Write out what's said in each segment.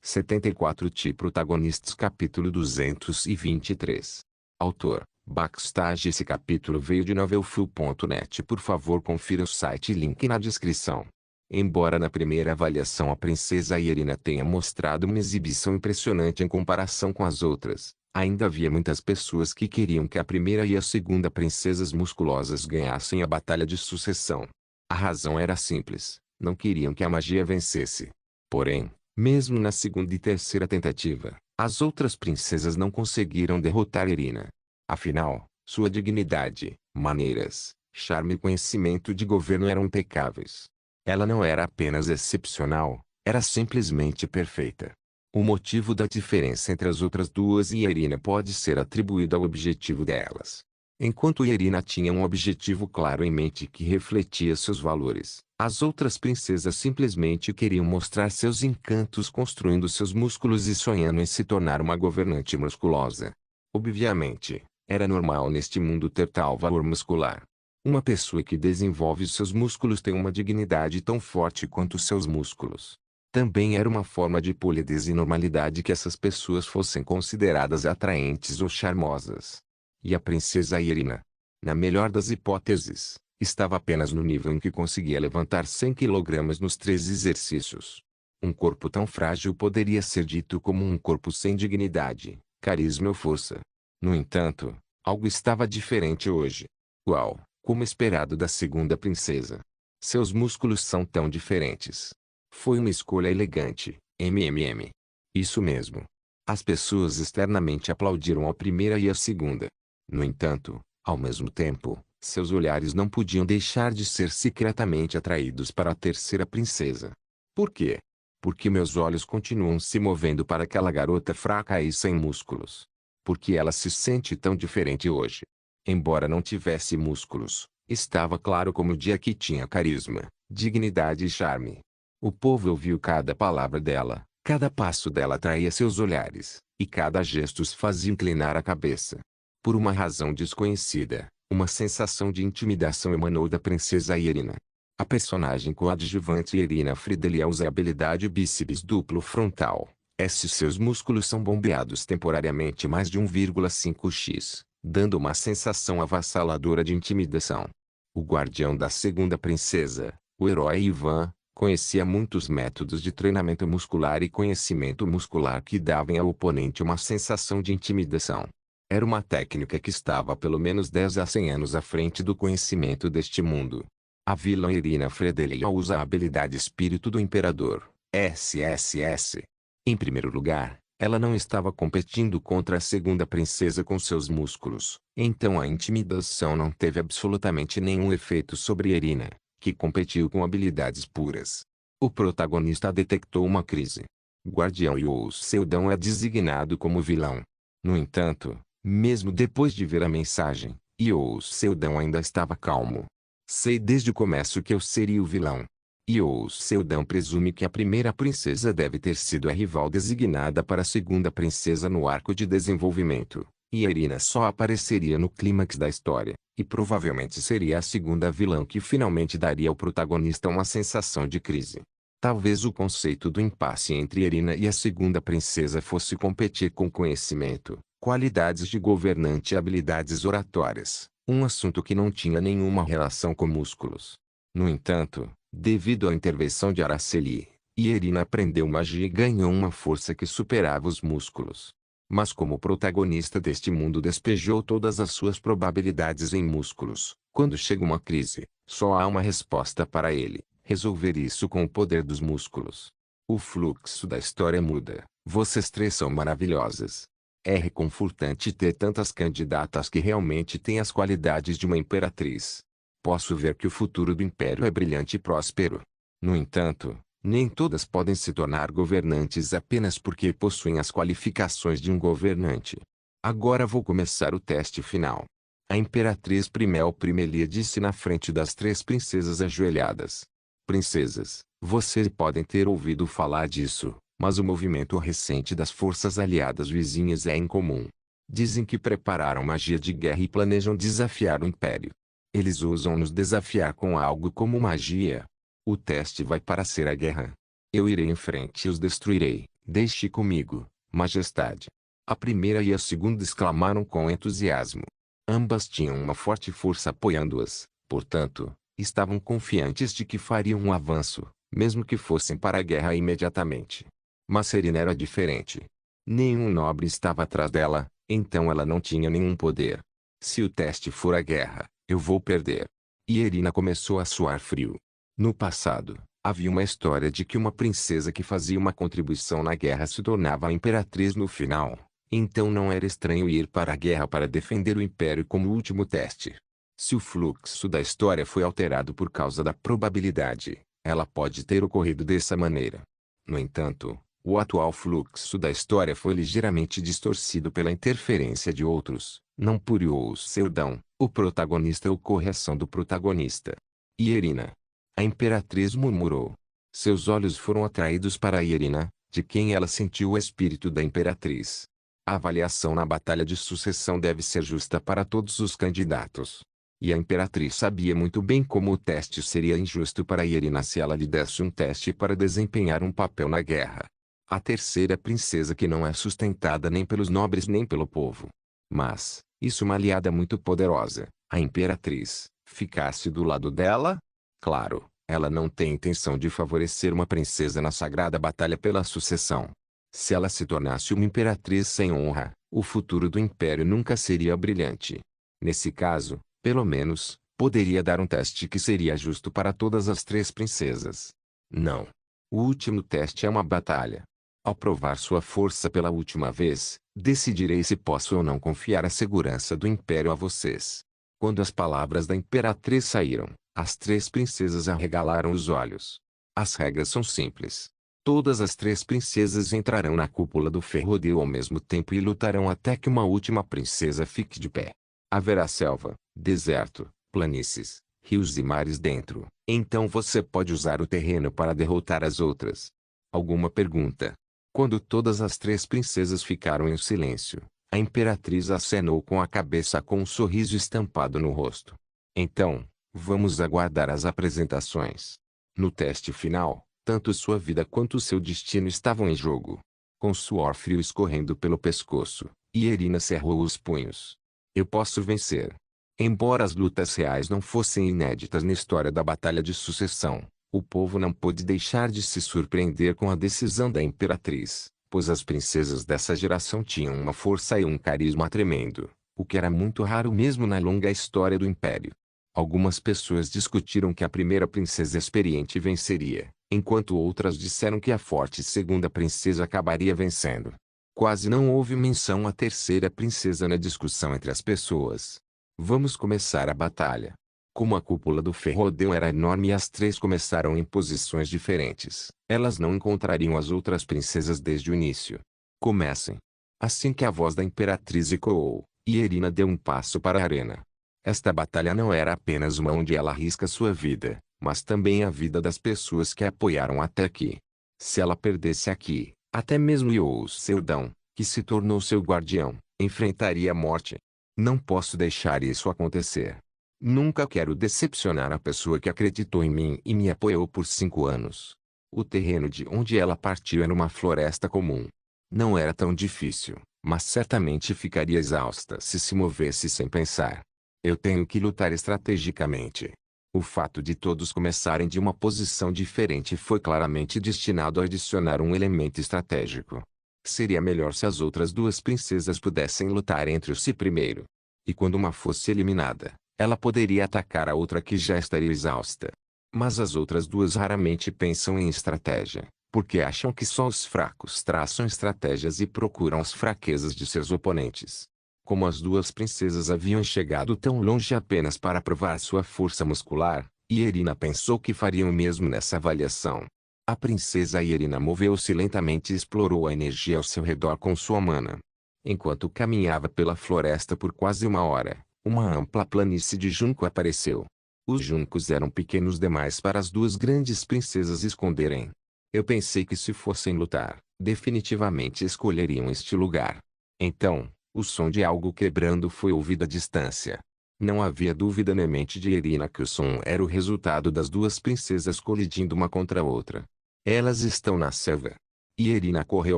74 Protagonistas Capítulo 223. Autor: Backstage. Esse capítulo veio de novelfull.net. Por favor, confira o site e link na descrição. Embora na primeira avaliação a princesa Irina tenha mostrado uma exibição impressionante em comparação com as outras, ainda havia muitas pessoas que queriam que a primeira e a segunda princesas musculosas ganhassem a batalha de sucessão. A razão era simples: não queriam que a magia vencesse. Porém, mesmo na segunda e terceira tentativa, as outras princesas não conseguiram derrotar Irina. Afinal, sua dignidade, maneiras, charme e conhecimento de governo eram impecáveis. Ela não era apenas excepcional, era simplesmente perfeita. O motivo da diferença entre as outras duas e Irina pode ser atribuído ao objetivo delas. Enquanto Irina tinha um objetivo claro em mente que refletia seus valores, as outras princesas simplesmente queriam mostrar seus encantos construindo seus músculos e sonhando em se tornar uma governante musculosa. Obviamente, era normal neste mundo ter tal valor muscular. Uma pessoa que desenvolve seus músculos tem uma dignidade tão forte quanto seus músculos. Também era uma forma de polidez e normalidade que essas pessoas fossem consideradas atraentes ou charmosas. E a princesa Irina, na melhor das hipóteses, estava apenas no nível em que conseguia levantar 100 kg nos 3 exercícios. Um corpo tão frágil poderia ser dito como um corpo sem dignidade, carisma ou força. No entanto, algo estava diferente hoje. Uau! Como esperado da segunda princesa. Seus músculos são tão diferentes. Foi uma escolha elegante, MMM. Isso mesmo. As pessoas externamente aplaudiram a primeira e a segunda. No entanto, ao mesmo tempo, seus olhares não podiam deixar de ser secretamente atraídos para a terceira princesa. Por quê? Porque meus olhos continuam se movendo para aquela garota fraca e sem músculos. Porque ela se sente tão diferente hoje. Embora não tivesse músculos, estava claro como o dia que tinha carisma, dignidade e charme. O povo ouviu cada palavra dela, cada passo dela atraía seus olhares, e cada gesto os fazia inclinar a cabeça. Por uma razão desconhecida, uma sensação de intimidação emanou da princesa Irina. A personagem coadjuvante Irina Friedel usa a habilidade bíceps duplo frontal. Seus músculos são bombeados temporariamente mais de 1,5x. Dando uma sensação avassaladora de intimidação. O guardião da segunda princesa, o herói Ivan, conhecia muitos métodos de treinamento muscular e conhecimento muscular que davam ao oponente uma sensação de intimidação. Era uma técnica que estava pelo menos 10 a 100 anos à frente do conhecimento deste mundo. A vilã Irina Friedel usa a habilidade Espírito do Imperador, SSS. Em primeiro lugar, ela não estava competindo contra a segunda princesa com seus músculos, então a intimidação não teve absolutamente nenhum efeito sobre Irina, que competiu com habilidades puras. O protagonista detectou uma crise. Guardião Yu Seldon é designado como vilão. No entanto, mesmo depois de ver a mensagem, Yu Seldon ainda estava calmo. Sei desde o começo que eu seria o vilão. Yu Seldon presume que a primeira princesa deve ter sido a rival designada para a segunda princesa no arco de desenvolvimento, e Irina só apareceria no clímax da história, e provavelmente seria a segunda vilã que finalmente daria ao protagonista uma sensação de crise. Talvez o conceito do impasse entre Irina e a segunda princesa fosse competir com conhecimento, qualidades de governante e habilidades oratórias, um assunto que não tinha nenhuma relação com músculos. No entanto, devido à intervenção de Araceli, Irina aprendeu magia e ganhou uma força que superava os músculos. Mas como protagonista deste mundo despejou todas as suas probabilidades em músculos, quando chega uma crise, só há uma resposta para ele: resolver isso com o poder dos músculos. O fluxo da história muda. Vocês três são maravilhosas. É reconfortante ter tantas candidatas que realmente têm as qualidades de uma imperatriz. Posso ver que o futuro do império é brilhante e próspero. No entanto, nem todas podem se tornar governantes apenas porque possuem as qualificações de um governante. Agora vou começar o teste final. A imperatriz Primel Primelia disse na frente das 3 princesas ajoelhadas. Princesas, vocês podem ter ouvido falar disso, mas o movimento recente das forças aliadas vizinhas é incomum. Dizem que prepararam magia de guerra e planejam desafiar o império. Eles ousam nos desafiar com algo como magia. O teste vai para ser a guerra. Eu irei em frente e os destruirei, Deixe comigo, majestade. A primeira e a segunda exclamaram com entusiasmo. Ambas tinham uma forte força apoiando-as, portanto, estavam confiantes de que fariam um avanço, mesmo que fossem para a guerra imediatamente. Mas Serena era diferente. Nenhum nobre estava atrás dela, então ela não tinha nenhum poder. Se o teste for a guerra, eu vou perder. E Irina começou a suar frio. No passado, havia uma história de que uma princesa que fazia uma contribuição na guerra se tornava a imperatriz no final. Então não era estranho ir para a guerra para defender o império como último teste. Se o fluxo da história foi alterado por causa da probabilidade, ela pode ter ocorrido dessa maneira. No entanto, o atual fluxo da história foi ligeiramente distorcido pela interferência de outros, não por Yous Seldão, o protagonista ou correção do protagonista. Irina. A imperatriz murmurou. Seus olhos foram atraídos para Irina, de quem ela sentiu o espírito da imperatriz. A avaliação na batalha de sucessão deve ser justa para todos os candidatos. E a imperatriz sabia muito bem como o teste seria injusto para Irina se ela lhe desse um teste para desempenhar um papel na guerra. A terceira princesa que não é sustentada nem pelos nobres nem pelo povo. Mas, isso uma aliada muito poderosa, a imperatriz, ficasse do lado dela? Claro, ela não tem intenção de favorecer uma princesa na sagrada batalha pela sucessão. Se ela se tornasse uma imperatriz sem honra, o futuro do império nunca seria brilhante. Nesse caso, pelo menos, poderia dar um teste que seria justo para todas as três princesas. Não. O último teste é uma batalha. Ao provar sua força pela última vez, decidirei se posso ou não confiar a segurança do império a vocês. Quando as palavras da imperatriz saíram, as três princesas arregalaram os olhos. As regras são simples. Todas as três princesas entrarão na cúpula do ferrodeio ao mesmo tempo e lutarão até que uma última princesa fique de pé. Haverá selva, deserto, planícies, rios e mares dentro. Então você pode usar o terreno para derrotar as outras. Alguma pergunta? Quando todas as três princesas ficaram em silêncio, a imperatriz acenou com a cabeça com um sorriso estampado no rosto. Então, vamos aguardar as apresentações. No teste final, tanto sua vida quanto seu destino estavam em jogo. Com suor frio escorrendo pelo pescoço, Irina cerrou os punhos. Eu posso vencer. Embora as lutas reais não fossem inéditas na história da Batalha de Sucessão, o povo não pôde deixar de se surpreender com a decisão da imperatriz, pois as princesas dessa geração tinham uma força e um carisma tremendo, o que era muito raro mesmo na longa história do Império. Algumas pessoas discutiram que a primeira princesa experiente venceria, enquanto outras disseram que a forte segunda princesa acabaria vencendo. Quase não houve menção à terceira princesa na discussão entre as pessoas. Vamos começar a batalha. Como a cúpula do ferrodeio era enorme e as três começaram em posições diferentes, elas não encontrariam as outras princesas desde o início. Comecem. Assim que a voz da imperatriz ecoou, Irina deu um passo para a arena. Esta batalha não era apenas uma onde ela arrisca sua vida, mas também a vida das pessoas que a apoiaram até aqui. Se ela perdesse aqui, até mesmo Yous Seldão, que se tornou seu guardião, enfrentaria a morte. Não posso deixar isso acontecer. Nunca quero decepcionar a pessoa que acreditou em mim e me apoiou por 5 anos. O terreno de onde ela partiu era uma floresta comum. Não era tão difícil, mas certamente ficaria exausta se movesse sem pensar. Eu tenho que lutar estrategicamente. O fato de todos começarem de uma posição diferente foi claramente destinado a adicionar um elemento estratégico. Seria melhor se as outras duas princesas pudessem lutar entre si primeiro. E quando uma fosse eliminada, ela poderia atacar a outra que já estaria exausta. Mas as outras duas raramente pensam em estratégia, porque acham que só os fracos traçam estratégias e procuram as fraquezas de seus oponentes. Como as duas princesas haviam chegado tão longe apenas para provar sua força muscular, Irina pensou que fariam o mesmo nessa avaliação. A princesa Irina moveu-se lentamente e explorou a energia ao seu redor com sua mana. Enquanto caminhava pela floresta por quase uma hora, uma ampla planície de junco apareceu. Os juncos eram pequenos demais para as duas grandes princesas esconderem. Eu pensei que se fossem lutar, definitivamente escolheriam este lugar. Então, o som de algo quebrando foi ouvido à distância. Não havia dúvida na mente de Irina que o som era o resultado das duas princesas colidindo uma contra a outra. Elas estão na selva. e Irina correu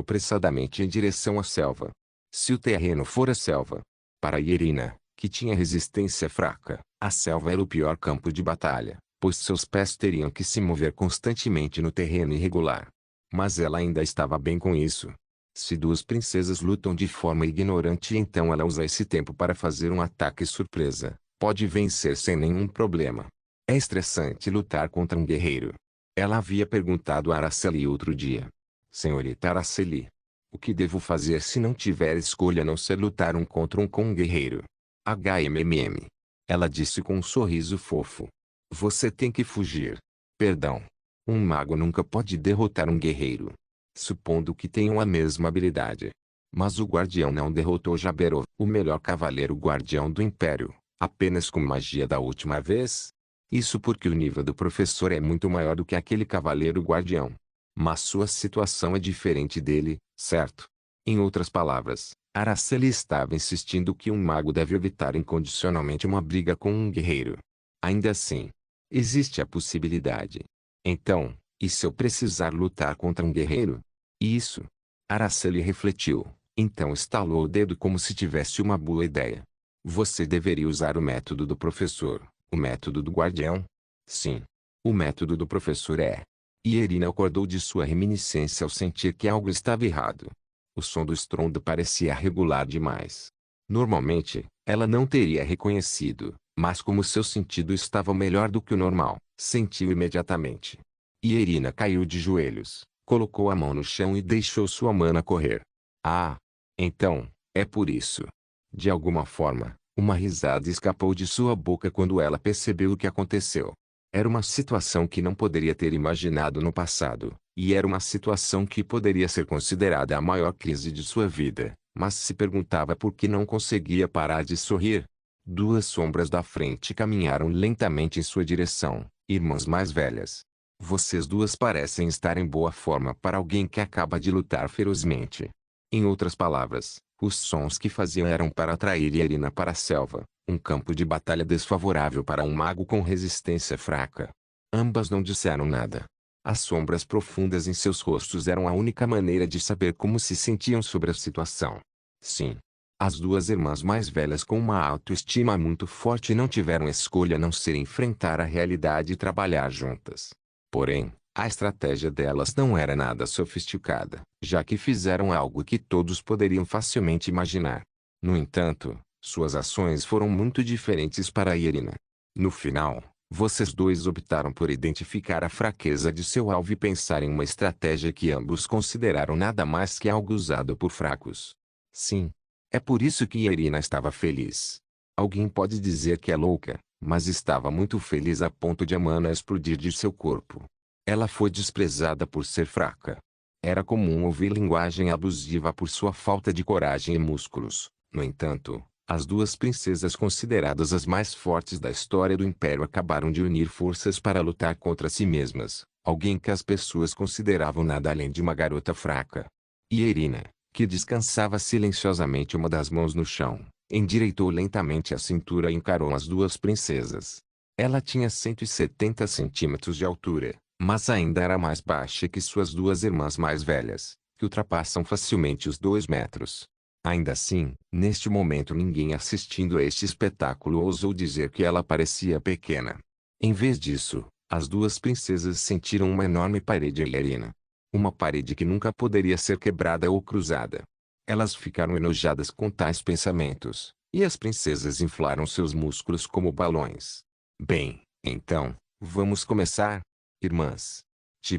apressadamente em direção à selva. Se o terreno fora selva, para Irina, que tinha resistência fraca, a selva era o pior campo de batalha, pois seus pés teriam que se mover constantemente no terreno irregular. Mas ela ainda estava bem com isso. Se duas princesas lutam de forma ignorante e então ela usa esse tempo para fazer um ataque surpresa, pode vencer sem nenhum problema. É estressante lutar contra um guerreiro. Ela havia perguntado a Araceli outro dia. Senhorita Araceli, o que devo fazer se não tiver escolha a não ser lutar contra com um guerreiro? HMMM. Ela disse com um sorriso fofo. Você tem que fugir. Perdão. Um mago nunca pode derrotar um guerreiro. Supondo que tenham a mesma habilidade. Mas o guardião não derrotou Jabberwock, o melhor cavaleiro guardião do Império, apenas com magia da última vez? Isso porque o nível do professor é muito maior do que aquele cavaleiro guardião. Mas sua situação é diferente dele, certo? Em outras palavras, Araceli estava insistindo que um mago deve evitar incondicionalmente uma briga com um guerreiro. Ainda assim, existe a possibilidade. Então, e se eu precisar lutar contra um guerreiro? Isso. Araceli refletiu, então estalou o dedo como se tivesse uma boa ideia. Você deveria usar o método do professor, o método do guardião? Sim. O método do professor é. E Irina acordou de sua reminiscência ao sentir que algo estava errado. O som do estrondo parecia regular demais. Normalmente, ela não teria reconhecido, mas como seu sentido estava melhor do que o normal, sentiu imediatamente. E Irina caiu de joelhos, colocou a mão no chão e deixou sua mana correr. Ah! Então, é por isso. De alguma forma, uma risada escapou de sua boca quando ela percebeu o que aconteceu. Era uma situação que não poderia ter imaginado no passado, e era uma situação que poderia ser considerada a maior crise de sua vida, mas se perguntava por que não conseguia parar de sorrir. Duas sombras da frente caminharam lentamente em sua direção, irmãs mais velhas. Vocês duas parecem estar em boa forma para alguém que acaba de lutar ferozmente. Em outras palavras, os sons que faziam eram para atrair Irina para a selva, um campo de batalha desfavorável para um mago com resistência fraca. Ambas não disseram nada. As sombras profundas em seus rostos eram a única maneira de saber como se sentiam sobre a situação. Sim. As duas irmãs mais velhas com uma autoestima muito forte não tiveram escolha a não ser enfrentar a realidade e trabalhar juntas. Porém, a estratégia delas não era nada sofisticada, já que fizeram algo que todos poderiam facilmente imaginar. No entanto, suas ações foram muito diferentes para Irina. No final, vocês dois optaram por identificar a fraqueza de seu alvo e pensar em uma estratégia que ambos consideraram nada mais que algo usado por fracos. Sim. É por isso que Irina estava feliz. Alguém pode dizer que é louca, mas estava muito feliz a ponto de a mana explodir de seu corpo. Ela foi desprezada por ser fraca. Era comum ouvir linguagem abusiva por sua falta de coragem e músculos. No entanto, as duas princesas consideradas as mais fortes da história do Império acabaram de unir forças para lutar contra si mesmas, alguém que as pessoas consideravam nada além de uma garota fraca. E Irina, que descansava silenciosamente uma das mãos no chão, endireitou lentamente a cintura e encarou as duas princesas. Ela tinha 170 centímetros de altura, mas ainda era mais baixa que suas duas irmãs mais velhas, que ultrapassam facilmente os 2 metros. Ainda assim, neste momento ninguém assistindo a este espetáculo ousou dizer que ela parecia pequena. Em vez disso, as duas princesas sentiram uma enorme parede em Irina. Uma parede que nunca poderia ser quebrada ou cruzada. Elas ficaram enojadas com tais pensamentos, e as princesas inflaram seus músculos como balões. Bem, então, vamos começar, irmãs.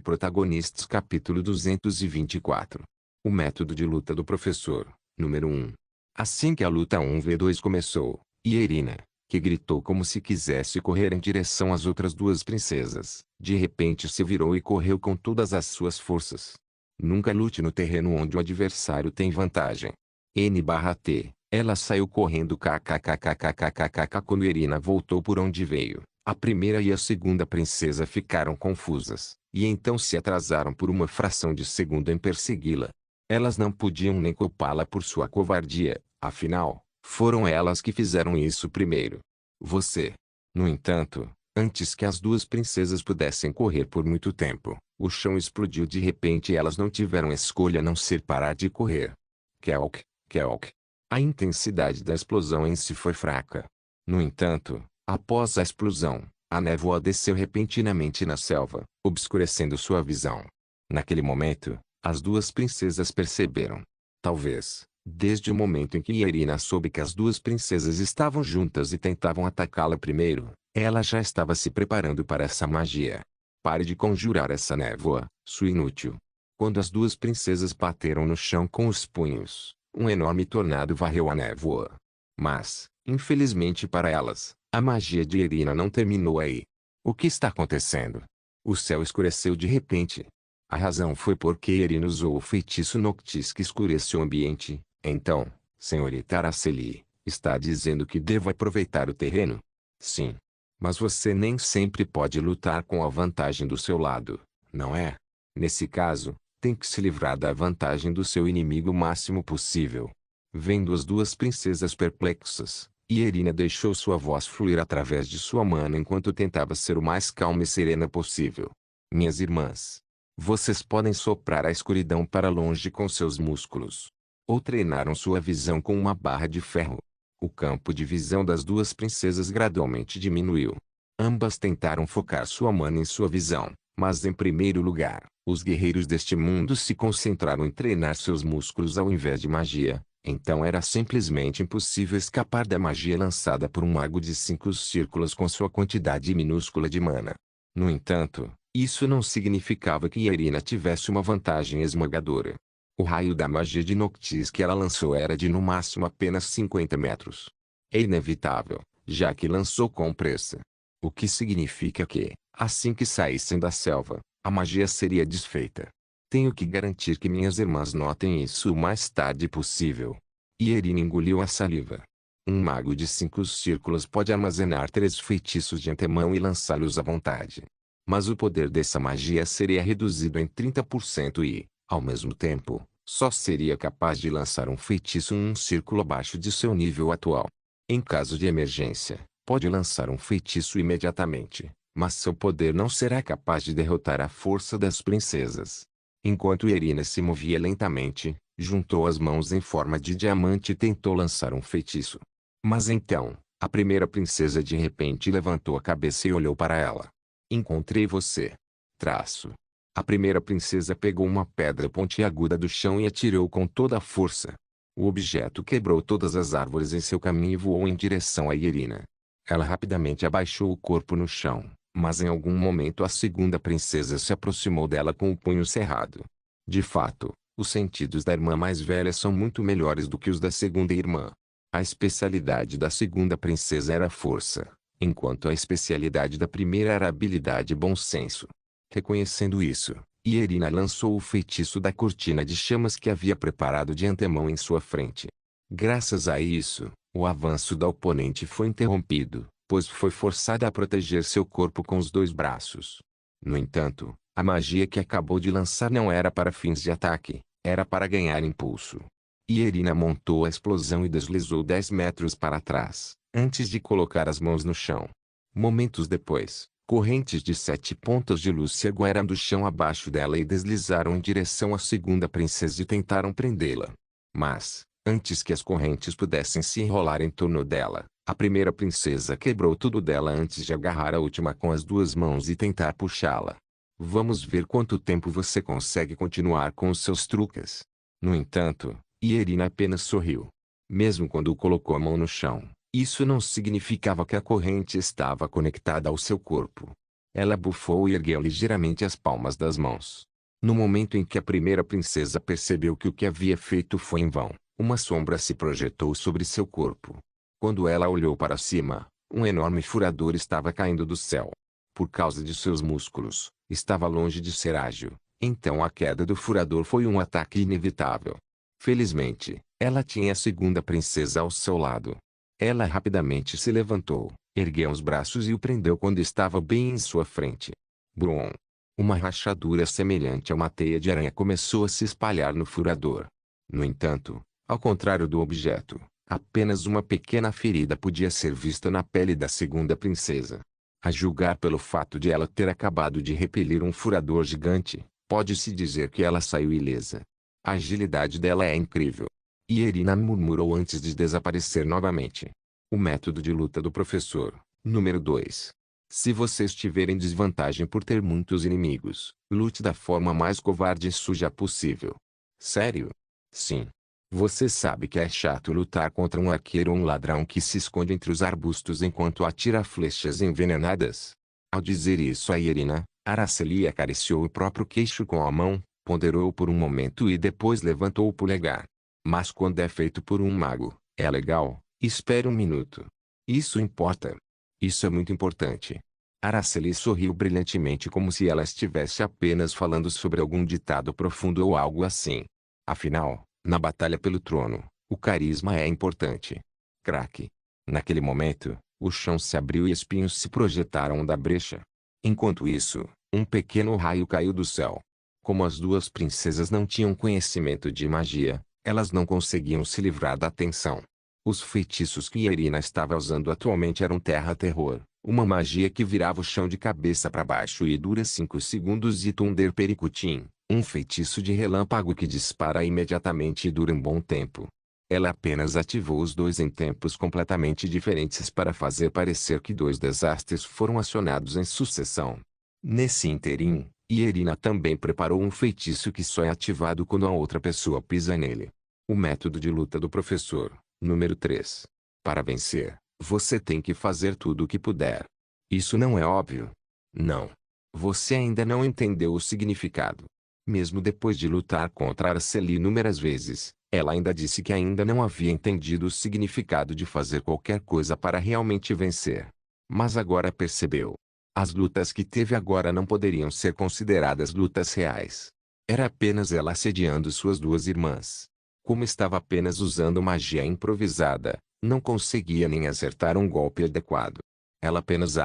Protagonistas capítulo 224. O método de luta do professor, número 1. Assim que a luta 1v2 começou, Irina, que gritou como se quisesse correr em direção às outras duas princesas, de repente se virou e correu com todas as suas forças. Nunca lute no terreno onde o adversário tem vantagem. N/T. Ela saiu correndo kkkkkkkk quando Irina voltou por onde veio. A primeira e a segunda princesa ficaram confusas, e então se atrasaram por uma fração de segundo em persegui-la. Elas não podiam nem culpá-la por sua covardia, afinal, foram elas que fizeram isso primeiro. Você, no entanto, Antes que as duas princesas pudessem correr por muito tempo, o chão explodiu de repente e elas não tiveram escolha a não ser parar de correr. Kelk, kelk. A intensidade da explosão em si foi fraca. No entanto, após a explosão, a névoa desceu repentinamente na selva, obscurecendo sua visão. Naquele momento, as duas princesas perceberam. Talvez, desde o momento em que Irina soube que as duas princesas estavam juntas e tentavam atacá-la primeiro, ela já estava se preparando para essa magia. Pare de conjurar essa névoa, sua inútil. Quando as duas princesas bateram no chão com os punhos, um enorme tornado varreu a névoa. Mas, infelizmente para elas, a magia de Irina não terminou aí. O que está acontecendo? O céu escureceu de repente. A razão foi porque Irina usou o feitiço Noctis que escureceu o ambiente. Então, senhorita Araceli, está dizendo que devo aproveitar o terreno? Sim. Mas você nem sempre pode lutar com a vantagem do seu lado, não é? Nesse caso, tem que se livrar da vantagem do seu inimigo o máximo possível. Vendo as duas princesas perplexas, Irina deixou sua voz fluir através de sua mana enquanto tentava ser o mais calma e serena possível. Minhas irmãs, vocês podem soprar a escuridão para longe com seus músculos. Ou treinaram sua visão com uma barra de ferro. O campo de visão das duas princesas gradualmente diminuiu. Ambas tentaram focar sua mana em sua visão, mas em primeiro lugar, os guerreiros deste mundo se concentraram em treinar seus músculos ao invés de magia. Então era simplesmente impossível escapar da magia lançada por um mago de 5 círculos com sua quantidade minúscula de mana. No entanto, isso não significava que Irina tivesse uma vantagem esmagadora. O raio da magia de Noctis que ela lançou era de no máximo apenas 50 metros. É inevitável, já que lançou com pressa. O que significa que, assim que saíssem da selva, a magia seria desfeita. Tenho que garantir que minhas irmãs notem isso o mais tarde possível. E Irina engoliu a saliva. Um mago de 5 círculos pode armazenar 3 feitiços de antemão e lançá-los à vontade. Mas o poder dessa magia seria reduzido em 30% e, ao mesmo tempo, só seria capaz de lançar um feitiço em um círculo abaixo de seu nível atual. Em caso de emergência, pode lançar um feitiço imediatamente, mas seu poder não será capaz de derrotar a força das princesas. Enquanto Irina se movia lentamente, juntou as mãos em forma de diamante e tentou lançar um feitiço. Mas então, a primeira princesa de repente levantou a cabeça e olhou para ela. Encontrei você. Traço. A primeira princesa pegou uma pedra pontiaguda do chão e atirou com toda a força. O objeto quebrou todas as árvores em seu caminho e voou em direção a Irina. Ela rapidamente abaixou o corpo no chão, mas em algum momento a segunda princesa se aproximou dela com o punho cerrado. De fato, os sentidos da irmã mais velha são muito melhores do que os da segunda irmã. A especialidade da segunda princesa era a força, enquanto a especialidade da primeira era a habilidade e bom senso. Reconhecendo isso, Irina lançou o feitiço da cortina de chamas que havia preparado de antemão em sua frente. Graças a isso, o avanço da oponente foi interrompido, pois foi forçada a proteger seu corpo com os 2 braços. No entanto, a magia que acabou de lançar não era para fins de ataque, era para ganhar impulso. Irina montou a explosão e deslizou 10 metros para trás, antes de colocar as mãos no chão. Momentos depois, correntes de 7 pontas de luz se aguaram do chão abaixo dela e deslizaram em direção à segunda princesa e tentaram prendê-la. Mas, antes que as correntes pudessem se enrolar em torno dela, a primeira princesa quebrou tudo dela antes de agarrar a última com as 2 mãos e tentar puxá-la. Vamos ver quanto tempo você consegue continuar com os seus truques. No entanto, Irina apenas sorriu. Mesmo quando colocou a mão no chão, isso não significava que a corrente estava conectada ao seu corpo. Ela bufou e ergueu ligeiramente as palmas das mãos. No momento em que a primeira princesa percebeu que o que havia feito foi em vão, uma sombra se projetou sobre seu corpo. Quando ela olhou para cima, um enorme furador estava caindo do céu. Por causa de seus músculos, estava longe de ser ágil, então a queda do furador foi um ataque inevitável. Felizmente, ela tinha a segunda princesa ao seu lado. Ela rapidamente se levantou, ergueu os braços e o prendeu quando estava bem em sua frente. Brum! Uma rachadura semelhante a uma teia de aranha começou a se espalhar no furador. No entanto, ao contrário do objeto, apenas uma pequena ferida podia ser vista na pele da segunda princesa. A julgar pelo fato de ela ter acabado de repelir um furador gigante, pode-se dizer que ela saiu ilesa. A agilidade dela é incrível. E Irina murmurou antes de desaparecer novamente. O método de luta do professor, número 2. Se você estiver em desvantagem por ter muitos inimigos, lute da forma mais covarde e suja possível. Sério? Sim. Você sabe que é chato lutar contra um arqueiro ou um ladrão que se esconde entre os arbustos enquanto atira flechas envenenadas? Ao dizer isso a Irina, Araceli acariciou o próprio queixo com a mão, ponderou por um momento e depois levantou o polegar. Mas quando é feito por um mago, é legal. Espere um minuto. Isso importa. Isso é muito importante. Araceli sorriu brilhantemente como se ela estivesse apenas falando sobre algum ditado profundo ou algo assim. Afinal, na batalha pelo trono, o carisma é importante. Craque. Naquele momento, o chão se abriu e espinhos se projetaram da brecha. Enquanto isso, um pequeno raio caiu do céu. Como as duas princesas não tinham conhecimento de magia, elas não conseguiam se livrar da tensão. Os feitiços que Irina estava usando atualmente eram terra-terror, uma magia que virava o chão de cabeça para baixo e dura 5 segundos, e Thunder Pericutim, um feitiço de relâmpago que dispara imediatamente e dura um bom tempo. Ela apenas ativou os dois em tempos completamente diferentes para fazer parecer que dois desastres foram acionados em sucessão. Nesse ínterim, Irina também preparou um feitiço que só é ativado quando a outra pessoa pisa nele. O método de luta do professor, número 3. Para vencer, você tem que fazer tudo o que puder. Isso não é óbvio? Não. Você ainda não entendeu o significado. Mesmo depois de lutar contra Araceli inúmeras vezes, ela ainda disse que ainda não havia entendido o significado de fazer qualquer coisa para realmente vencer. Mas agora percebeu. As lutas que teve agora não poderiam ser consideradas lutas reais. Era apenas ela assediando suas duas irmãs. Como estava apenas usando magia improvisada, não conseguia nem acertar um golpe adequado. Ela apenas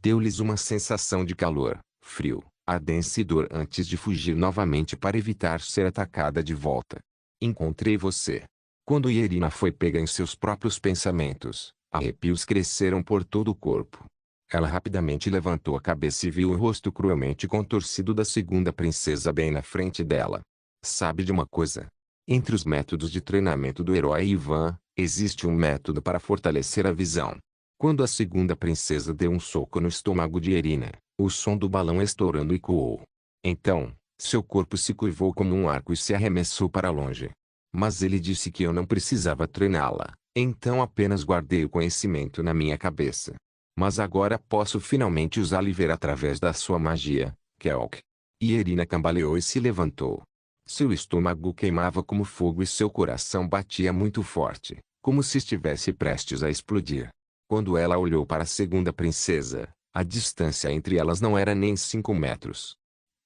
deu-lhes uma sensação de calor, frio, ardência e dor antes de fugir novamente para evitar ser atacada de volta. Encontrei você. Quando Irina foi pega em seus próprios pensamentos, arrepios cresceram por todo o corpo. Ela rapidamente levantou a cabeça e viu o rosto cruelmente contorcido da segunda princesa bem na frente dela. Sabe de uma coisa? Entre os métodos de treinamento do herói Ivan, existe um método para fortalecer a visão. Quando a segunda princesa deu um soco no estômago de Irina, o som do balão estourando ecoou. Então, seu corpo se curvou como um arco e se arremessou para longe. Mas ele disse que eu não precisava treiná-la, então apenas guardei o conhecimento na minha cabeça. Mas agora posso finalmente usá-lo e ver através da sua magia, Kelk. E Irina cambaleou e se levantou. Seu estômago queimava como fogo e seu coração batia muito forte, como se estivesse prestes a explodir. Quando ela olhou para a segunda princesa, a distância entre elas não era nem 5 metros.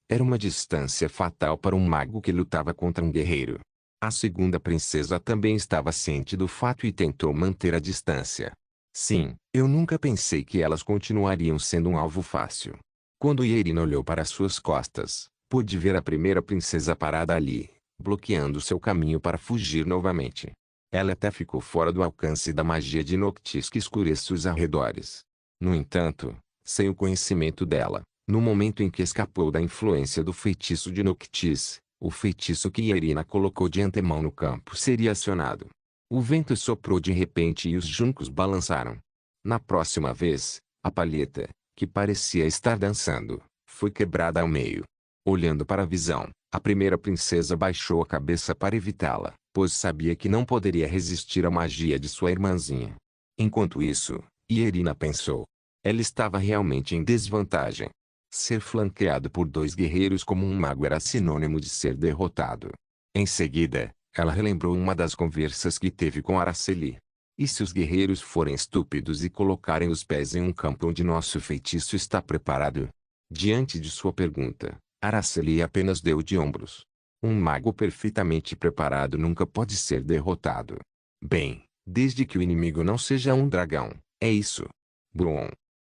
Era uma distância fatal para um mago que lutava contra um guerreiro. A segunda princesa também estava ciente do fato e tentou manter a distância. Sim, eu nunca pensei que elas continuariam sendo um alvo fácil. Quando Irina olhou para suas costas, pôde ver a primeira princesa parada ali, bloqueando seu caminho para fugir novamente. Ela até ficou fora do alcance da magia de Noctis que escurece os arredores. No entanto, sem o conhecimento dela, no momento em que escapou da influência do feitiço de Noctis, o feitiço que Irina colocou de antemão no campo seria acionado. O vento soprou de repente e os juncos balançaram. Na próxima vez, a palheta, que parecia estar dançando, foi quebrada ao meio. Olhando para a visão, a primeira princesa baixou a cabeça para evitá-la, pois sabia que não poderia resistir à magia de sua irmãzinha. Enquanto isso, Irina pensou. Ela estava realmente em desvantagem. Ser flanqueado por dois guerreiros como um mago era sinônimo de ser derrotado. Em seguida, ela relembrou uma das conversas que teve com Araceli. E se os guerreiros forem estúpidos e colocarem os pés em um campo onde nosso feitiço está preparado? Diante de sua pergunta, Araceli apenas deu de ombros. Um mago perfeitamente preparado nunca pode ser derrotado. Bem, desde que o inimigo não seja um dragão, é isso. Brum.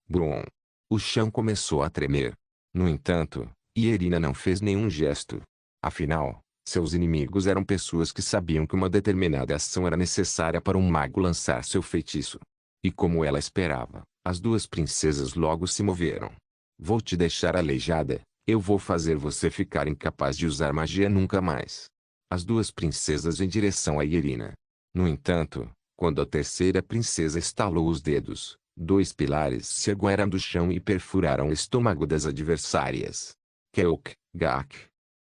Brum. O chão começou a tremer. No entanto, Irina não fez nenhum gesto. Afinal, seus inimigos eram pessoas que sabiam que uma determinada ação era necessária para um mago lançar seu feitiço. E como ela esperava, As duas princesas logo se moveram. Vou te deixar aleijada, eu vou fazer você ficar incapaz de usar magia nunca mais. As duas princesas em direção a Irina. No entanto, quando a terceira princesa estalou os dedos, dois pilares se ergueram do chão e perfuraram o estômago das adversárias. Keok, Gak.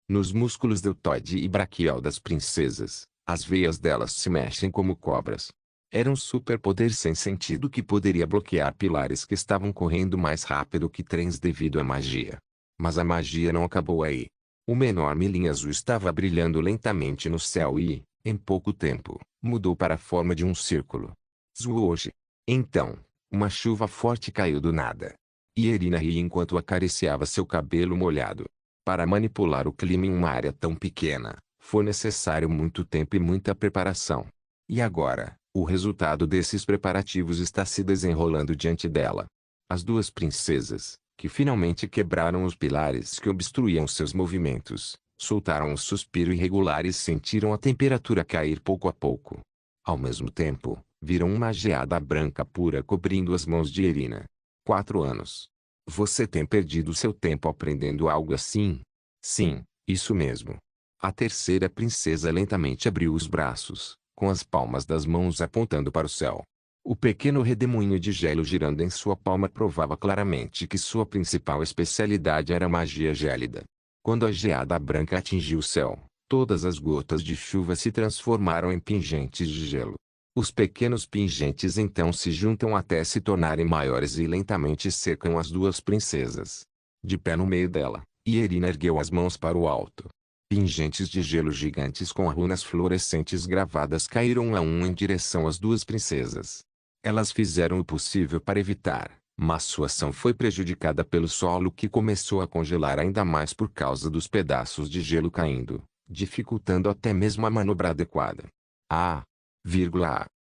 Nos músculos deltoide e braquial das princesas, as veias delas se mexem como cobras. Era um superpoder sem sentido que poderia bloquear pilares que estavam correndo mais rápido que trens devido à magia. Mas a magia não acabou aí. Uma enorme linha azul estava brilhando lentamente no céu e, em pouco tempo, mudou para a forma de um círculo. Zwoosh. Então, uma chuva forte caiu do nada. E Irina ria enquanto acariciava seu cabelo molhado. Para manipular o clima em uma área tão pequena, foi necessário muito tempo e muita preparação. E agora, o resultado desses preparativos está se desenrolando diante dela. As duas princesas, que finalmente quebraram os pilares que obstruíam seus movimentos, soltaram um suspiro irregular e sentiram a temperatura cair pouco a pouco. Ao mesmo tempo, viram uma geada branca pura cobrindo as mãos de Irina. 4 anos. Você tem perdido seu tempo aprendendo algo assim? Sim, isso mesmo. A terceira princesa lentamente abriu os braços, com as palmas das mãos apontando para o céu. O pequeno redemoinho de gelo girando em sua palma provava claramente que sua principal especialidade era a magia gélida. Quando a geada branca atingiu o céu, todas as gotas de chuva se transformaram em pingentes de gelo. Os pequenos pingentes então se juntam até se tornarem maiores e lentamente cercam as duas princesas. De pé no meio dela, Irina ergueu as mãos para o alto. Pingentes de gelo gigantes com runas fluorescentes gravadas caíram a um em direção às duas princesas. Elas fizeram o possível para evitar, mas sua ação foi prejudicada pelo solo que começou a congelar ainda mais por causa dos pedaços de gelo caindo, dificultando até mesmo a manobra adequada.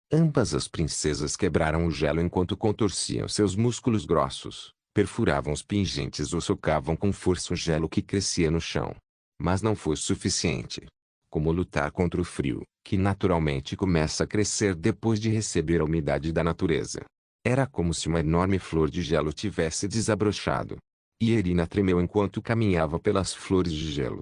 Ambas as princesas quebraram o gelo enquanto contorciam seus músculos grossos, perfuravam os pingentes ou socavam com força o gelo que crescia no chão. Mas não foi suficiente. Como lutar contra o frio, que naturalmente começa a crescer depois de receber a umidade da natureza. Era como se uma enorme flor de gelo tivesse desabrochado. E Irina tremeu enquanto caminhava pelas flores de gelo.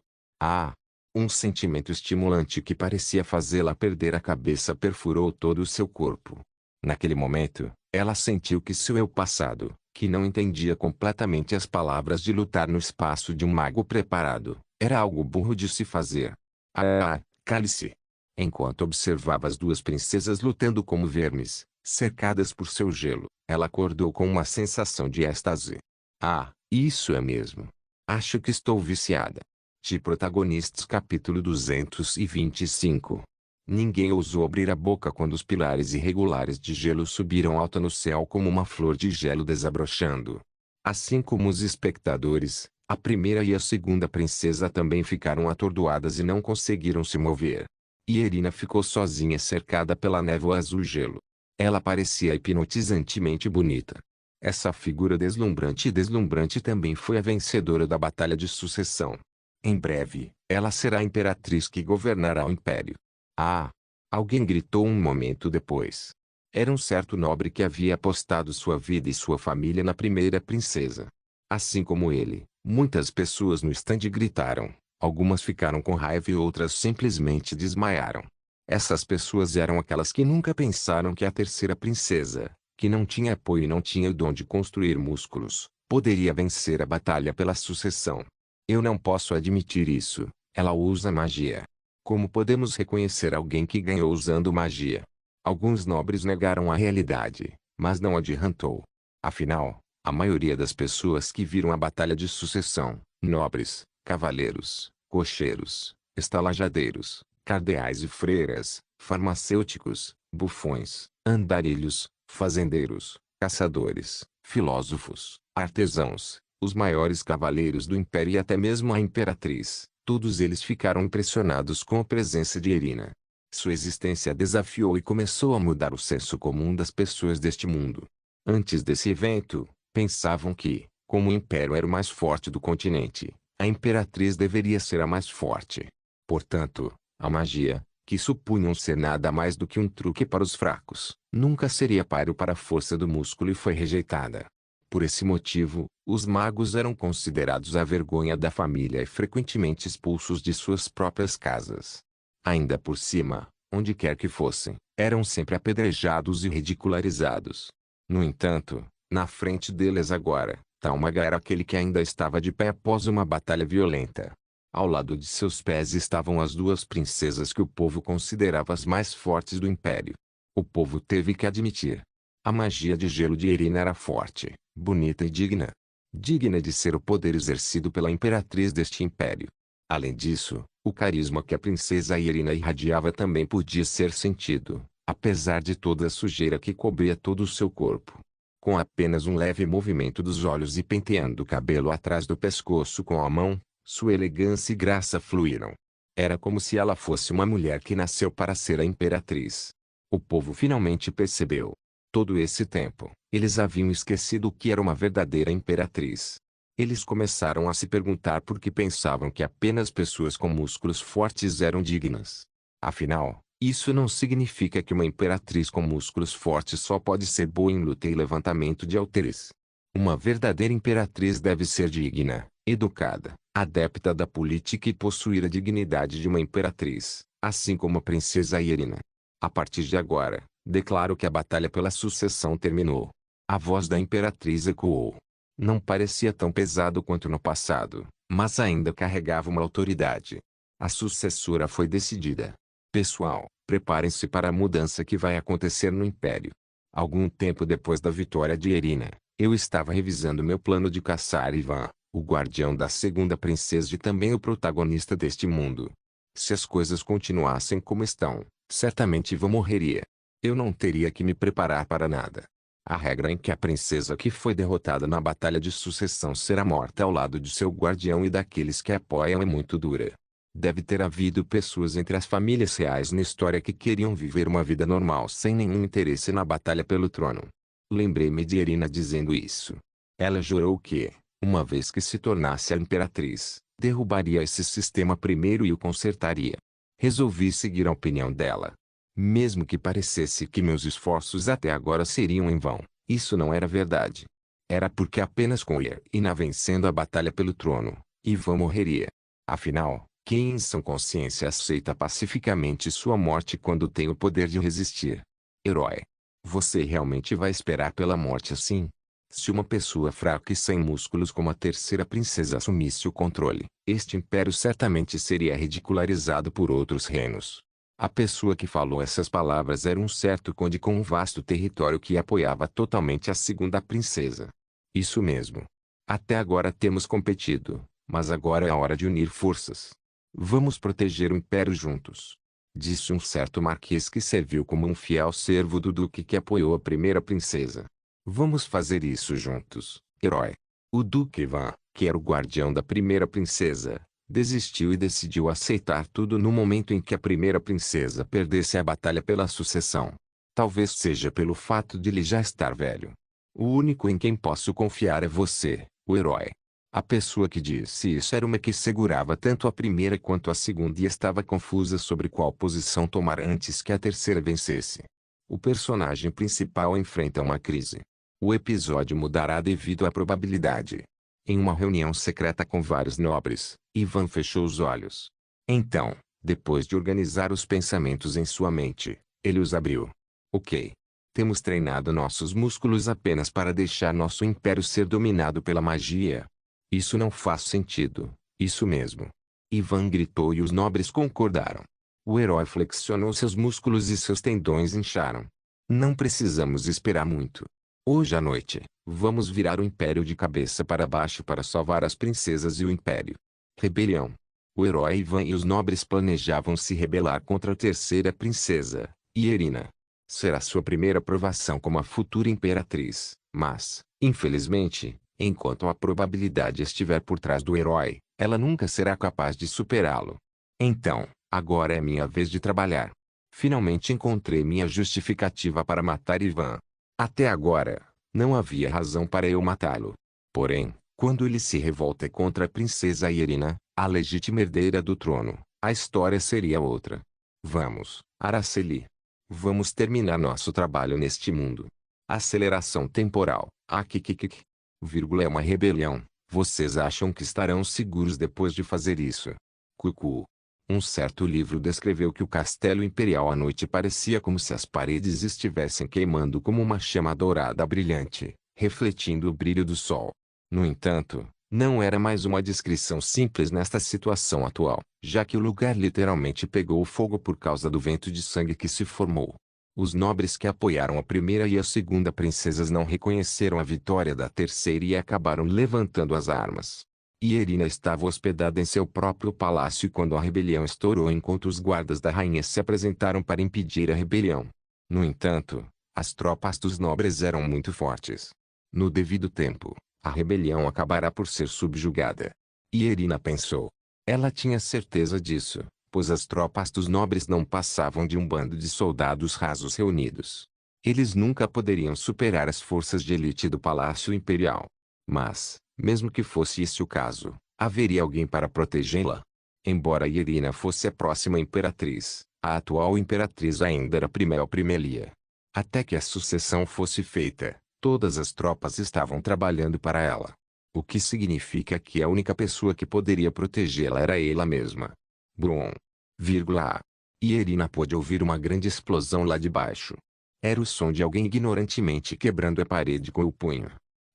Um sentimento estimulante que parecia fazê-la perder a cabeça perfurou todo o seu corpo. Naquele momento, ela sentiu que seu eu passado, que não entendia completamente as palavras de lutar no espaço de um mago preparado, era algo burro de se fazer. Cale-se! Enquanto observava as duas princesas lutando como vermes, cercadas por seu gelo, ela acordou com uma sensação de êxtase. Isso é mesmo. Acho que estou viciada. De Protagonistas capítulo 225. Ninguém ousou abrir a boca quando os pilares irregulares de gelo subiram alto no céu como uma flor de gelo desabrochando. Assim como os espectadores, a primeira e a segunda princesa também ficaram atordoadas e não conseguiram se mover. E Irina ficou sozinha cercada pela névoa azul gelo. Ela parecia hipnotizantemente bonita. Essa figura deslumbrante também foi a vencedora da Batalha de Sucessão. Em breve, ela será a imperatriz que governará o império. Alguém gritou um momento depois. Era um certo nobre que havia apostado sua vida e sua família na primeira princesa. Assim como ele, muitas pessoas no estande gritaram. Algumas ficaram com raiva e outras simplesmente desmaiaram. Essas pessoas eram aquelas que nunca pensaram que a terceira princesa, que não tinha apoio e não tinha o dom de construir músculos, poderia vencer a batalha pela sucessão. Eu não posso admitir isso. Ela usa magia. Como podemos reconhecer alguém que ganhou usando magia? Alguns nobres negaram a realidade, mas não adiantou. Afinal, a maioria das pessoas que viram a batalha de sucessão, nobres, cavaleiros, cocheiros, estalajadeiros, cardeais e freiras, farmacêuticos, bufões, andarilhos, fazendeiros, caçadores, filósofos, artesãos, os maiores cavaleiros do império e até mesmo a imperatriz, todos eles ficaram impressionados com a presença de Irina. Sua existência desafiou e começou a mudar o senso comum das pessoas deste mundo. Antes desse evento, pensavam que, como o império era o mais forte do continente, a imperatriz deveria ser a mais forte. Portanto, a magia, que supunham ser nada mais do que um truque para os fracos, nunca seria páreo para a força do músculo e foi rejeitada. Por esse motivo, os magos eram considerados a vergonha da família e frequentemente expulsos de suas próprias casas. Ainda por cima, onde quer que fossem, eram sempre apedrejados e ridicularizados. No entanto, na frente deles agora, Taumaga era aquele que ainda estava de pé após uma batalha violenta. Ao lado de seus pés estavam as duas princesas que o povo considerava as mais fortes do império. O povo teve que admitir. A magia de gelo de Irina era forte, bonita e digna. Digna de ser o poder exercido pela imperatriz deste império. Além disso, o carisma que a princesa Irina irradiava também podia ser sentido, apesar de toda a sujeira que cobria todo o seu corpo. Com apenas um leve movimento dos olhos e penteando o cabelo atrás do pescoço com a mão, sua elegância e graça fluíram. Era como se ela fosse uma mulher que nasceu para ser a imperatriz. O povo finalmente percebeu. Todo esse tempo, eles haviam esquecido o que era uma verdadeira imperatriz. Eles começaram a se perguntar por que pensavam que apenas pessoas com músculos fortes eram dignas. Afinal, isso não significa que uma imperatriz com músculos fortes só pode ser boa em luta e levantamento de halteres. Uma verdadeira imperatriz deve ser digna, educada, adepta da política e possuir a dignidade de uma imperatriz, assim como a princesa Irina. A partir de agora, declaro que a batalha pela sucessão terminou. A voz da imperatriz ecoou. Não parecia tão pesado quanto no passado, mas ainda carregava uma autoridade. A sucessora foi decidida. Pessoal, preparem-se para a mudança que vai acontecer no Império. Algum tempo depois da vitória de Irina, eu estava revisando meu plano de caçar Ivan, o guardião da segunda princesa e também o protagonista deste mundo. Se as coisas continuassem como estão, certamente Ivan morreria. Eu não teria que me preparar para nada. A regra em que a princesa que foi derrotada na batalha de sucessão será morta ao lado de seu guardião e daqueles que a apoiam é muito dura. Deve ter havido pessoas entre as famílias reais na história que queriam viver uma vida normal sem nenhum interesse na batalha pelo trono. Lembrei-me de Irina dizendo isso. Ela jurou que, uma vez que se tornasse a imperatriz, derrubaria esse sistema primeiro e o consertaria. Resolvi seguir a opinião dela. Mesmo que parecesse que meus esforços até agora seriam em vão, isso não era verdade. Era porque apenas com Irina vencendo a batalha pelo trono, Ivan morreria. Afinal, quem em sã consciência aceita pacificamente sua morte quando tem o poder de resistir? Herói. Você realmente vai esperar pela morte assim? Se uma pessoa fraca e sem músculos como a terceira princesa assumisse o controle, este império certamente seria ridicularizado por outros reinos. A pessoa que falou essas palavras era um certo conde com um vasto território que apoiava totalmente a segunda princesa. Isso mesmo. Até agora temos competido, mas agora é a hora de unir forças. Vamos proteger o império juntos. Disse um certo marquês que serviu como um fiel servo do duque que apoiou a primeira princesa. Vamos fazer isso juntos, herói. O duque Ivan, que era o guardião da primeira princesa, desistiu e decidiu aceitar tudo no momento em que a primeira princesa perdesse a batalha pela sucessão. Talvez seja pelo fato de ele já estar velho. O único em quem posso confiar é você, o herói. A pessoa que disse isso era uma que segurava tanto a primeira quanto a segunda e estava confusa sobre qual posição tomar antes que a terceira vencesse. O personagem principal enfrenta uma crise. O episódio mudará devido à probabilidade. Em uma reunião secreta com vários nobres, Ivan fechou os olhos. Então, depois de organizar os pensamentos em sua mente, ele os abriu. Ok. Temos treinado nossos músculos apenas para deixar nosso império ser dominado pela magia. Isso não faz sentido. Isso mesmo. Ivan gritou e os nobres concordaram. O herói flexionou seus músculos e seus tendões incharam. Não precisamos esperar muito. Hoje à noite, vamos virar o império de cabeça para baixo para salvar as princesas e o império. Rebelião. O herói Ivan e os nobres planejavam se rebelar contra a terceira princesa, Irina. Será sua primeira provação como a futura imperatriz, mas, infelizmente, enquanto a probabilidade estiver por trás do herói, ela nunca será capaz de superá-lo. Então, agora é minha vez de trabalhar. Finalmente encontrei minha justificativa para matar Ivan. Até agora, não havia razão para eu matá-lo. Porém, quando ele se revolta contra a princesa Irina, a legítima herdeira do trono, a história seria outra. Vamos, Araceli. Vamos terminar nosso trabalho neste mundo. Aceleração temporal. Kikikik. É uma rebelião. Vocês acham que estarão seguros depois de fazer isso? Cucu. Um certo livro descreveu que o castelo imperial à noite parecia como se as paredes estivessem queimando como uma chama dourada brilhante, refletindo o brilho do sol. No entanto, não era mais uma descrição simples nesta situação atual, já que o lugar literalmente pegou fogo por causa do vento de sangue que se formou. Os nobres que apoiaram a primeira e a segunda princesas não reconheceram a vitória da terceira e acabaram levantando as armas. Irina estava hospedada em seu próprio palácio quando a rebelião estourou enquanto os guardas da rainha se apresentaram para impedir a rebelião. No entanto, as tropas dos nobres eram muito fortes. No devido tempo, a rebelião acabará por ser subjugada. Irina pensou. Ela tinha certeza disso, pois as tropas dos nobres não passavam de um bando de soldados rasos reunidos. Eles nunca poderiam superar as forças de elite do Palácio Imperial. Mas, mesmo que fosse esse o caso, haveria alguém para protegê-la. Embora Irina fosse a próxima imperatriz, a atual imperatriz ainda era Primelia. Até que a sucessão fosse feita, todas as tropas estavam trabalhando para ela. O que significa que a única pessoa que poderia protegê-la era ela mesma. Brum. Irina pôde ouvir uma grande explosão lá de baixo. Era o som de alguém ignorantemente quebrando a parede com o punho.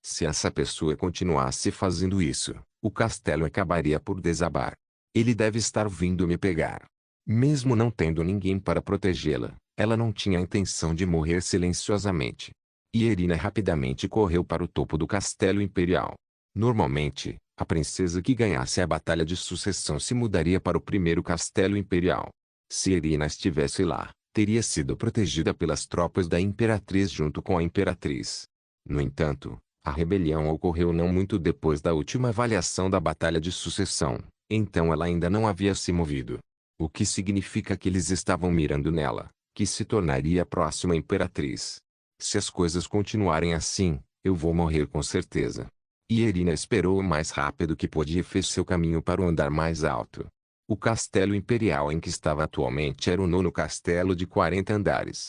Se essa pessoa continuasse fazendo isso, o castelo acabaria por desabar. Ele deve estar vindo me pegar. Mesmo não tendo ninguém para protegê-la, ela não tinha a intenção de morrer silenciosamente. Irina rapidamente correu para o topo do castelo imperial. Normalmente, a princesa que ganhasse a batalha de sucessão se mudaria para o primeiro castelo imperial. Se Irina estivesse lá, teria sido protegida pelas tropas da imperatriz junto com a imperatriz. No entanto, a rebelião ocorreu não muito depois da última avaliação da batalha de sucessão, então ela ainda não havia se movido. O que significa que eles estavam mirando nela, que se tornaria a próxima imperatriz. Se as coisas continuarem assim, eu vou morrer com certeza. Irina esperou o mais rápido que pôde e fez seu caminho para o andar mais alto. O castelo imperial em que estava atualmente era o 9º castelo de 40 andares.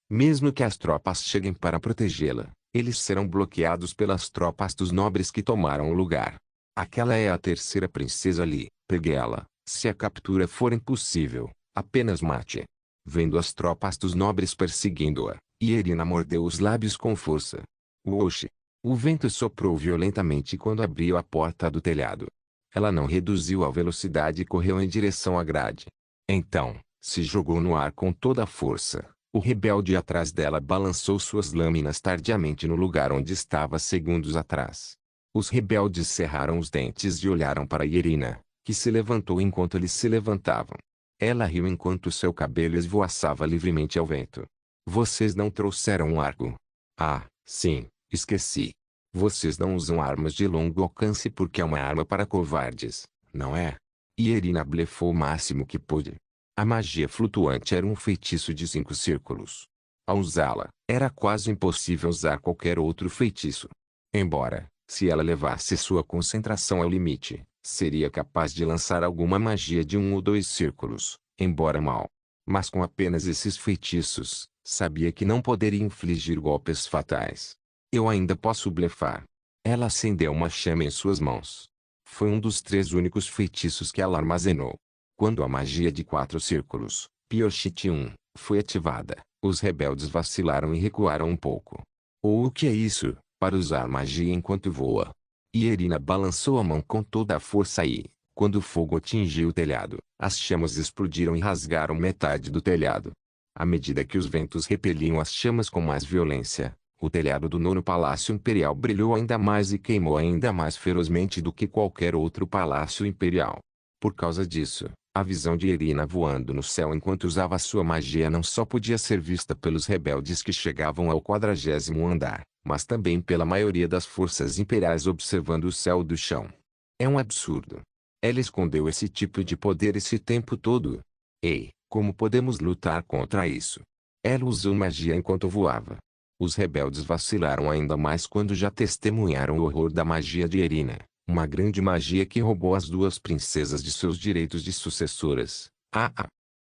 Mesmo que as tropas cheguem para protegê-la, eles serão bloqueados pelas tropas dos nobres que tomaram o lugar. Aquela é a terceira princesa ali, pegue ela. Se a captura for impossível, apenas mate. Vendo as tropas dos nobres perseguindo-a, Irina mordeu os lábios com força. Oxi! O vento soprou violentamente quando abriu a porta do telhado. Ela não reduziu a velocidade e correu em direção à grade. Então, se jogou no ar com toda a força. O rebelde atrás dela balançou suas lâminas tardiamente no lugar onde estava segundos atrás. Os rebeldes cerraram os dentes e olharam para Irina, que se levantou enquanto eles se levantavam. Ela riu enquanto seu cabelo esvoaçava livremente ao vento. Vocês não trouxeram um arco? Ah, sim, esqueci. Vocês não usam armas de longo alcance porque é uma arma para covardes, não é? Irina blefou o máximo que pôde. A magia flutuante era um feitiço de 5 círculos. Ao usá-la, era quase impossível usar qualquer outro feitiço. Embora, se ela levasse sua concentração ao limite, seria capaz de lançar alguma magia de 1 ou 2 círculos, embora mal. Mas com apenas esses feitiços, sabia que não poderia infligir golpes fatais. Eu ainda posso blefar. Ela acendeu uma chama em suas mãos. Foi um dos 3 únicos feitiços que ela armazenou. Quando a magia de 4 círculos, Pioshit 1, foi ativada, os rebeldes vacilaram e recuaram um pouco. Ou o que é isso, para usar magia enquanto voa? Irina balançou a mão com toda a força e, quando o fogo atingiu o telhado, as chamas explodiram e rasgaram metade do telhado. À medida que os ventos repeliam as chamas com mais violência, o telhado do 9º Palácio Imperial brilhou ainda mais e queimou ainda mais ferozmente do que qualquer outro palácio imperial. Por causa disso, a visão de Irina voando no céu enquanto usava sua magia não só podia ser vista pelos rebeldes que chegavam ao 40º andar, mas também pela maioria das forças imperiais observando o céu do chão. É um absurdo. Ela escondeu esse tipo de poder esse tempo todo. Ei, como podemos lutar contra isso? Ela usou magia enquanto voava. Os rebeldes vacilaram ainda mais quando já testemunharam o horror da magia de Irina. Uma grande magia que roubou as 2 princesas de seus direitos de sucessoras.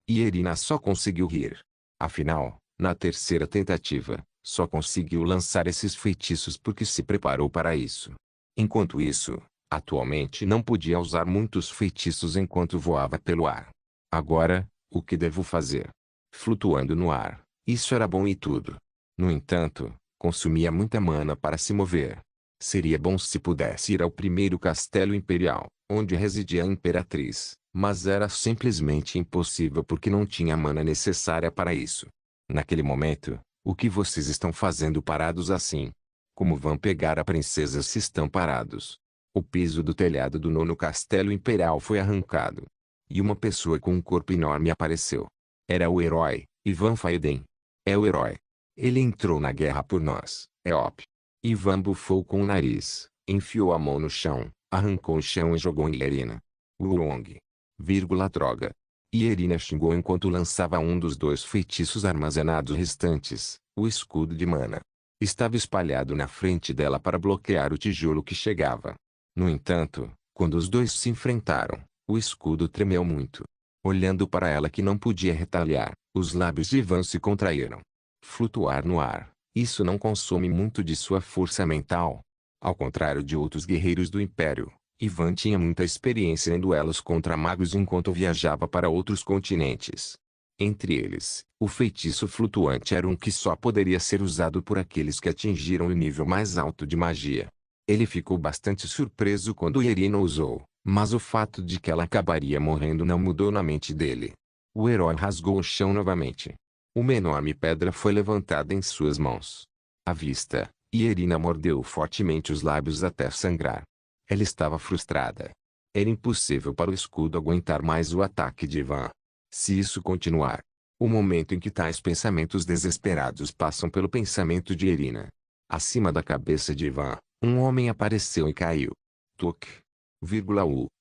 E Irina só conseguiu rir. Afinal, na terceira tentativa, só conseguiu lançar esses feitiços porque se preparou para isso. Enquanto isso, atualmente não podia usar muitos feitiços enquanto voava pelo ar. Agora, o que devo fazer? Flutuando no ar, isso era bom e tudo. No entanto, consumia muita mana para se mover. Seria bom se pudesse ir ao primeiro castelo imperial, onde residia a imperatriz, mas era simplesmente impossível porque não tinha a mana necessária para isso. Naquele momento, o que vocês estão fazendo parados assim? Como vão pegar a princesa se estão parados? O piso do telhado do nono castelo imperial foi arrancado. E uma pessoa com um corpo enorme apareceu. Era o herói, Ivan Faeden. É o herói. Ele entrou na guerra por nós, Eop. Ivan bufou com o nariz, enfiou a mão no chão, arrancou o chão e jogou em Irina. Wrong. Droga. E Irina xingou enquanto lançava um dos dois feitiços armazenados restantes, o escudo de mana. Estava espalhado na frente dela para bloquear o tijolo que chegava. No entanto, quando os dois se enfrentaram, o escudo tremeu muito. Olhando para ela que não podia retaliar, os lábios de Ivan se contraíram. Flutuar no ar, isso não consome muito de sua força mental. Ao contrário de outros guerreiros do Império, Ivan tinha muita experiência em duelos contra magos enquanto viajava para outros continentes. Entre eles, o feitiço flutuante era um que só poderia ser usado por aqueles que atingiram o nível mais alto de magia. Ele ficou bastante surpreso quando Irina usou, mas o fato de que ela acabaria morrendo não mudou na mente dele. O herói rasgou o chão novamente. Uma enorme pedra foi levantada em suas mãos. À vista, Irina mordeu fortemente os lábios até sangrar. Ela estava frustrada. Era impossível para o escudo aguentar mais o ataque de Ivan. Se isso continuar, o momento em que tais pensamentos desesperados passam pelo pensamento de Irina. Acima da cabeça de Ivan, um homem apareceu e caiu. Tuk.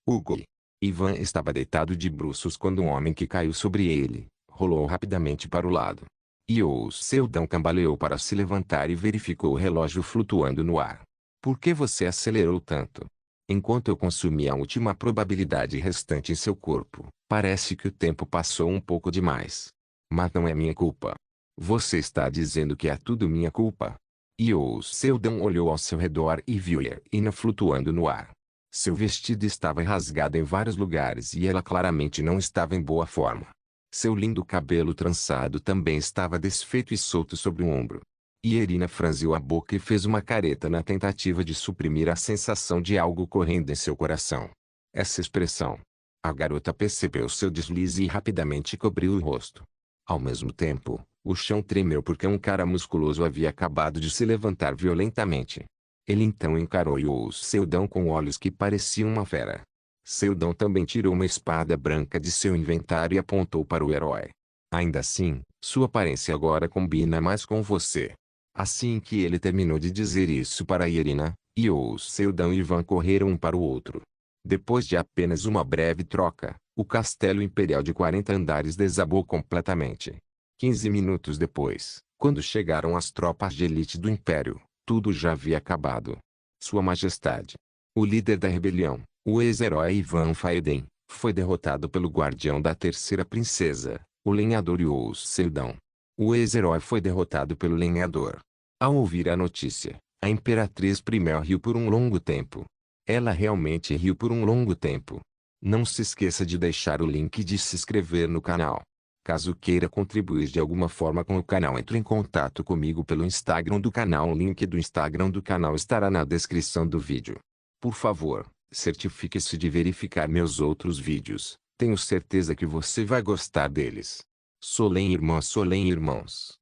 Hugo. Ivan estava deitado de bruços quando um homem que caiu sobre ele, rolou rapidamente para o lado. E o Seldão cambaleou para se levantar e verificou o relógio flutuando no ar. Por que você acelerou tanto? Enquanto eu consumia a última probabilidade restante em seu corpo, parece que o tempo passou um pouco demais. Mas não é minha culpa. Você está dizendo que é tudo minha culpa? E o Seldão olhou ao seu redor e viu Irina flutuando no ar. Seu vestido estava rasgado em vários lugares e ela claramente não estava em boa forma. Seu lindo cabelo trançado também estava desfeito e solto sobre o ombro. E Irina franziu a boca e fez uma careta na tentativa de suprimir a sensação de algo correndo em seu coração. Essa expressão. A garota percebeu seu deslize e rapidamente cobriu o rosto. Ao mesmo tempo, o chão tremeu porque um cara musculoso havia acabado de se levantar violentamente. Ele então encarou o Seldão com olhos que pareciam uma fera. Seldão também tirou uma espada branca de seu inventário e apontou para o herói. Ainda assim, sua aparência agora combina mais com você. Assim que ele terminou de dizer isso para Irina, o Seldão e Ivan correram um para o outro. Depois de apenas uma breve troca, o castelo imperial de 40 andares desabou completamente. 15 minutos depois, quando chegaram as tropas de elite do Império, tudo já havia acabado. Sua Majestade, o líder da rebelião, o ex-herói Ivan Faeden, foi derrotado pelo guardião da terceira princesa, o lenhador e Seldão. O ex-herói foi derrotado pelo lenhador. Ao ouvir a notícia, a Imperatriz Primel riu por um longo tempo. Ela realmente riu por um longo tempo. Não se esqueça de deixar o link e de se inscrever no canal. Caso queira contribuir de alguma forma com o canal, entre em contato comigo pelo Instagram do canal. O link do Instagram do canal estará na descrição do vídeo. Por favor, certifique-se de verificar meus outros vídeos. Tenho certeza que você vai gostar deles. Solem irmãos.